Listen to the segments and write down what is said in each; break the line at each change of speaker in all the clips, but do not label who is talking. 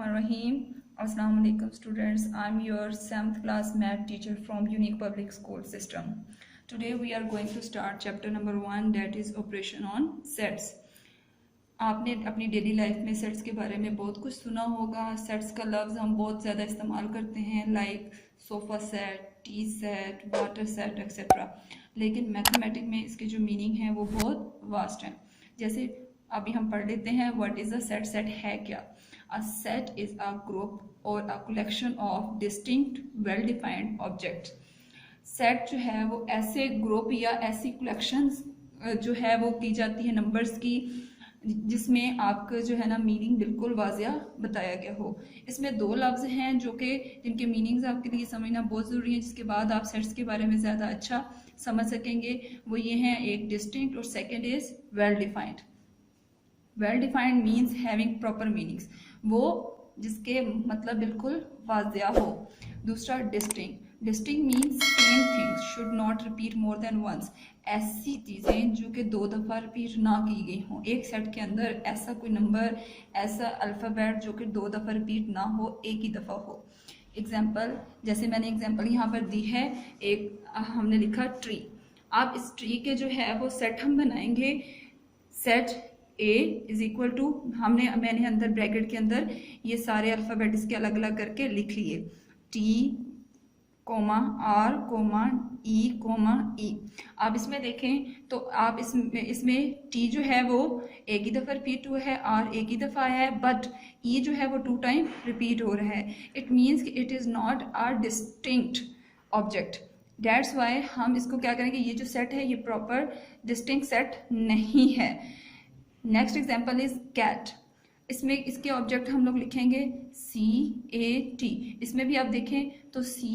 Bismillahirrahmanirrahim. Assalamu alaikum students. I'm your 7th class math teacher from Unique Public School System. Today we are going to start chapter number 1, that is operation on sets. आपने अपनी daily life में sets के बारे में बहुत कुछ सुना होगा. सेट्स का लफ्ज़ हम बहुत ज़्यादा इस्तेमाल करते हैं, like sofa set, T set, water set etcetera. लेकिन मैथमेटिक में इसके जो मीनिंग है वो बहुत वास्ट हैं. जैसे अभी हम पढ़ लेते हैं what is a set. Set है क्या? A set is a group और a collection of distinct well defined object. Set जो है वो ऐसे ग्रुप या ऐसी कलेक्शंस जो है वो की जाती है नंबर्स की, जिसमें आपका जो है ना मीनिंग बिल्कुल वाज़िया बताया गया हो. इसमें दो लफ्ज़ हैं जो कि जिनके मीनिंग्स आपके लिए समझना बहुत ज़रूरी है, जिसके बाद आप सेट्स के बारे में ज़्यादा अच्छा समझ सकेंगे. वो ये हैं, एक डिस्टिंक्ट और second is well defined. Well defined means having proper meanings, वो जिसके मतलब बिल्कुल वाज़िया हो. दूसरा distinct. Distinct means same things should not repeat more than once. ऐसी चीज़ें जो कि 2 दफ़ा रिपीट ना की गई हों. एक सेट के अंदर ऐसा कोई नंबर, ऐसा अल्फ़ाबेट जो कि 2 दफ़ा रिपीट ना हो, एक ही दफ़ा हो. एग्जाम्पल, जैसे मैंने एग्जाम्पल यहाँ पर दी है, एक हमने लिखा ट्री. आप इस ट्री के जो है वो सेट हम बनाएंगे. Set A is equal to, मैंने अंदर ब्रैकेट के अंदर ये सारे अल्फ़ाबेट इसके अलग अलग करके लिख लिए. T comma R comma E comma E. आप इसमें देखें तो आप इसमें टी जो है वो एक ही दफ़ा रिपीट हुआ है, आर एक ही दफ़ा आया है, बट ई जो है वो 2 टाइम रिपीट हो रहा है. इट मीन्स कि it is not a distinct object. That's why हम इसको क्या करेंगे, ये जो सेट है ये प्रॉपर डिस्टिंक्ट सेट नहीं है. Next example is cat. इसमें इसके ऑब्जेक्ट हम लोग लिखेंगे CAT. इसमें भी आप देखें तो C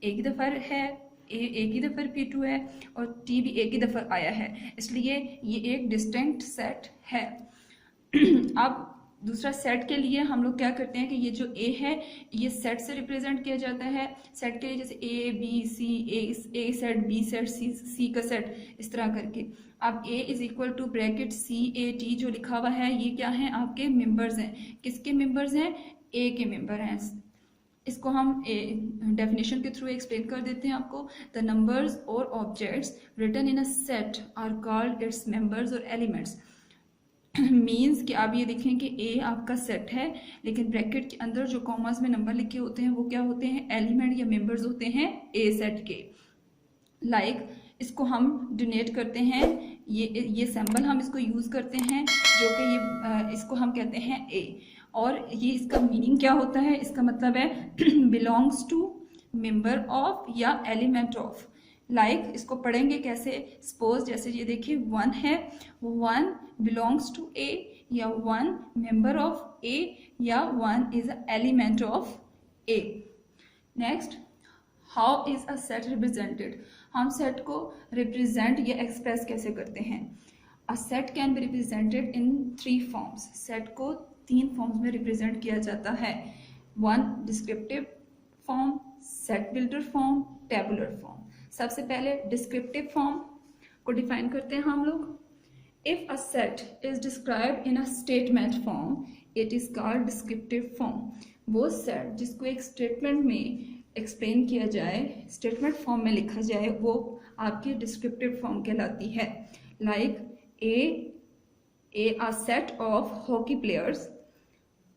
एक ही दफ़ा है, A एक ही दफ़ा रिपीट हुआ है और T भी एक ही दफ़ा आया है, इसलिए ये एक डिस्टिंक्ट सेट है. अब दूसरा सेट के लिए हम लोग क्या करते हैं कि ये जो A है ये सेट से रिप्रेजेंट किया जाता है. सेट के लिए जैसे A B C, A set, B set, C का सेट, इस तरह करके. अब A is equal to bracket CAT जो लिखा हुआ है, ये क्या है, आपके मेंबर्स हैं. किसके मेंबर्स हैं? A के मेंबर हैं. इसको हम डेफिनेशन के थ्रू एक्सप्लेन कर देते हैं आपको. द नंबर्स और objects written in a set are called its members और एलिमेंट्स. मीन्स कि आप ये देखें कि A आपका सेट है, लेकिन ब्रैकेट के अंदर जो कॉमास में नंबर लिखे होते हैं वो क्या होते हैं, एलिमेंट या मेंबर्स होते हैं A सेट के. लाइक इसको हम डिनोट करते हैं, ये सिंबल हम इसको यूज़ करते हैं जो कि ये इसको हम कहते हैं A. और ये इसका मीनिंग क्या होता है, इसका मतलब है बिलोंग्स टू, मेंबर ऑफ या एलिमेंट ऑफ. लाइक इसको पढ़ेंगे कैसे. सपोज जैसे ये देखिए 1 है, 1 बिलोंग्स टू A या 1 मेंबर ऑफ A या 1 is a element of A. Next, how is a set represented. हम सेट को रिप्रेजेंट या एक्सप्रेस कैसे करते हैं. A set can be represented in 3 forms. Set को 3 फॉर्म्स में रिप्रेजेंट किया जाता है. 1 descriptive form, set builder form, tabular form. सबसे पहले डिस्क्रिप्टिव फॉर्म को डिफाइन करते हैं हम लोग. If a set is described in a statement form it is called descriptive form. वो सेट जिसको एक स्टेटमेंट में एक्सप्लेन किया जाए, स्टेटमेंट फॉर्म में लिखा जाए, वो आपकी डिस्क्रिप्टिव फॉर्म कहलाती है. Like a set of hockey players,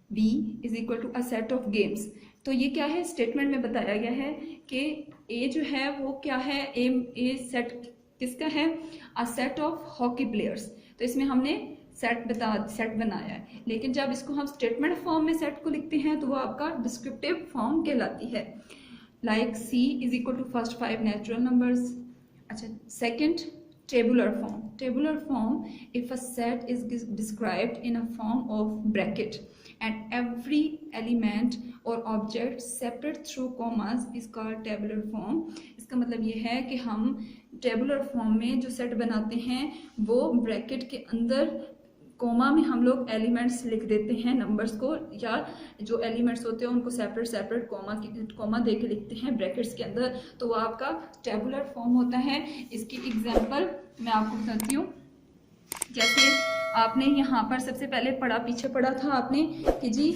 B is equal to a set of games. तो ये क्या है, स्टेटमेंट में बताया गया है कि A जो है वो क्या है, A सेट किसका है, अ सेट ऑफ हॉकी प्लेयर्स. तो इसमें हमने सेट बनाया है, लेकिन जब इसको हम स्टेटमेंट फॉर्म में सेट को लिखते हैं तो वो आपका डिस्क्रिप्टिव फॉर्म कहलाती है. Like C is equal to first 5 natural numbers. अच्छा, second tabular form. Tabular form, if a set is described in a form of bracket and every element or object separate through commas is called tabular form. इसका मतलब ये है कि हम tabular form में जो set बनाते हैं वो ब्रैकेट के अंदर कोमा में हम लोग एलिमेंट्स लिख देते हैं, नंबर्स को, या जो एलिमेंट्स होते हैं उनको सेपरेट कोमा दे के लिखते हैं ब्रैकेट्स के अंदर. तो वो आपका टेबुलर फॉर्म होता है. इसकी एग्जांपल मैं आपको बताती हूँ. जैसे आपने यहाँ पर सबसे पहले पीछे पढ़ा था आपने कि जी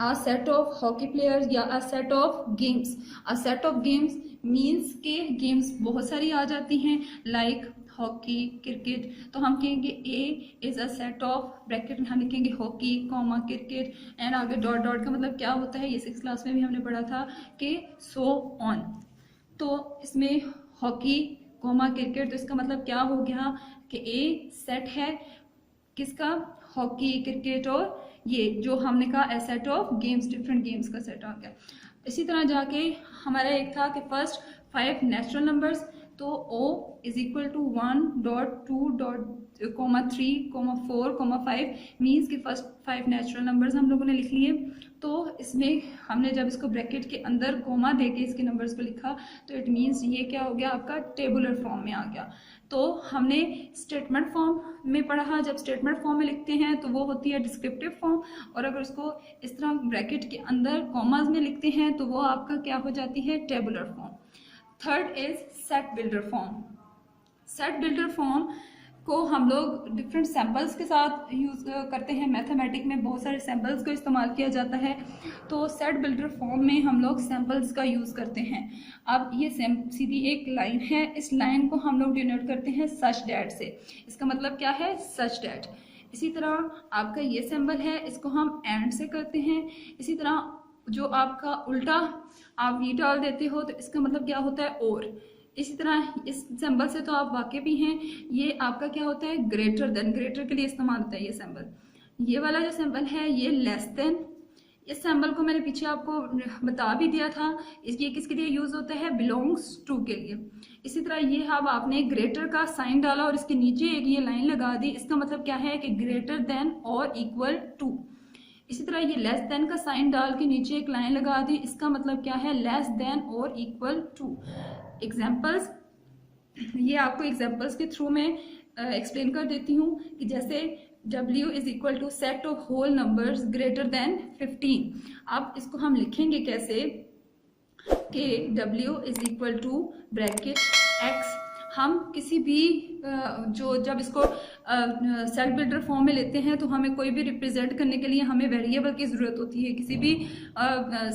a set of hockey players या a set of games. A set of games means के games बहुत सारी आ जाती हैं like हॉकी, क्रिकेट. तो हम कहेंगे A is a set of bracket में हम लिखेंगे हॉकी कॉमा क्रिकेट एंड आगे डॉट डॉट का मतलब क्या होता है, ये 6th क्लास में भी हमने पढ़ा था कि सो ऑन. तो इसमें हॉकी कॉमा क्रिकेट, तो इसका मतलब क्या हो गया कि A सेट है किसका, हॉकी क्रिकेट और ये जो हमने कहा a set of games, different games का सेट आ गया. इसी तरह जाके हमारा एक था कि फर्स्ट 5 नेचुरल नंबर्स, तो O is equal to 1 dot 2 dot comma 3 comma 4 comma 5 means कि फर्स्ट 5 नेचुरल नंबर्स हम लोगों ने लिख लिए. तो इसमें हमने जब इसको ब्रैकेट के अंदर कोमा देके इसके नंबर्स को लिखा तो इट मीन्स ये क्या हो गया आपका टेबुलर फॉर्म में आ गया. तो हमने स्टेटमेंट फॉर्म में पढ़ा, जब स्टेटमेंट फॉर्म में लिखते हैं तो वो होती है डिस्क्रिप्टिव फॉर्म, और अगर उसको इस तरह ब्रैकेट के अंदर कॉमाज में लिखते हैं तो वो आपका क्या हो जाती है tabular form. Third is set builder form. Set builder form को हम लोग डिफरेंट सैम्पल्स के साथ यूज़ करते हैं. मैथमेटिक में बहुत सारे सैम्पल्स को इस्तेमाल किया जाता है, तो सेट बिल्डर फॉर्म में हम लोग सैम्पल्स का यूज़ करते हैं. अब ये सीधी एक लाइन है, इस लाइन को हम लोग डिनोट करते हैं सच डैट से. इसका मतलब क्या है, सच डैट. इसी तरह आपका ये सिंबल है, इसको हम एंड से करते हैं. इसी तरह जो आपका उल्टा आप ये डाल देते हो तो इसका मतलब क्या होता है और. इसी तरह इस सिंबल से तो आप वाकिफ भी हैं, ये आपका क्या होता है ग्रेटर देन, ग्रेटर के लिए इस्तेमाल होता है ये सिंबल. ये वाला जो सिंबल है ये लेस देन. इस सिंबल को मैंने पीछे आपको बता भी दिया था, ये किसके लिए यूज होता है, बिलोंग्स टू के लिए. इसी तरह ये अब आपने ग्रेटर का साइन डाला और इसके नीचे एक ये लाइन लगा दी, इसका मतलब क्या है कि ग्रेटर देन और इक्वल टू. इसी तरह ये लेस देन का साइन डाल के नीचे एक लाइन लगा दी, इसका मतलब क्या है लेस देन और इक्वल टू. एग्जाम्पल्स, ये आपको एग्जाम्पल्स के थ्रू में एक्सप्लेन कर देती हूँ कि जैसे W is equal to set of whole numbers greater than 15. अब इसको हम लिखेंगे कैसे कि W is equal to bracket X. हम किसी भी जब इसको सेट बिल्डर फॉर्म में लेते हैं तो हमें कोई भी रिप्रेजेंट करने के लिए हमें वेरिएबल की ज़रूरत होती है. किसी भी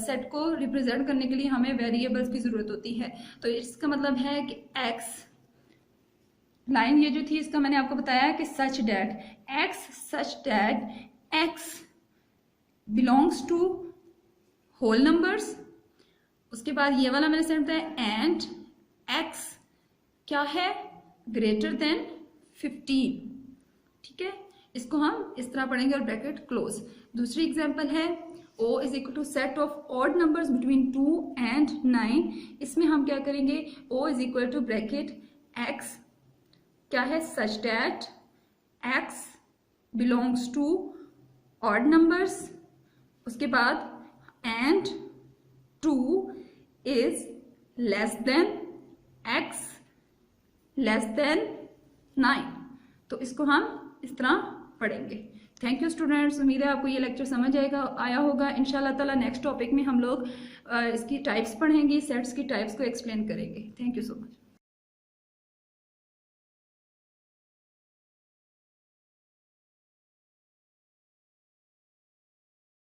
सेट को रिप्रेजेंट करने के लिए हमें वेरिएबल्स की ज़रूरत होती है. तो इसका मतलब है कि X लाइन ये जो थी इसका मैंने आपको बताया कि such that X such that X belongs to whole numbers. उसके बाद ये वाला मैंने सेट बताया एंड X क्या है ग्रेटर देन 15. ठीक है, इसको हम इस तरह पढ़ेंगे और ब्रैकेट क्लोज. दूसरी एग्जांपल है O is equal to set of odd numbers between 2 and 9. इसमें हम क्या करेंगे, O is equal to bracket X क्या है such that X belongs to odd numbers. उसके बाद and 2 is less than X less than 9. तो इसको हम इस तरह पढ़ेंगे. थैंक यू स्टूडेंट्स, उम्मीद है आपको ये लेक्चर समझ आया होगा. इंशाल्लाह ताला नेक्स्ट टॉपिक में हम लोग इसकी टाइप्स पढ़ेंगे, सेट्स की टाइप्स को एक्सप्लेन करेंगे. Thank you so much.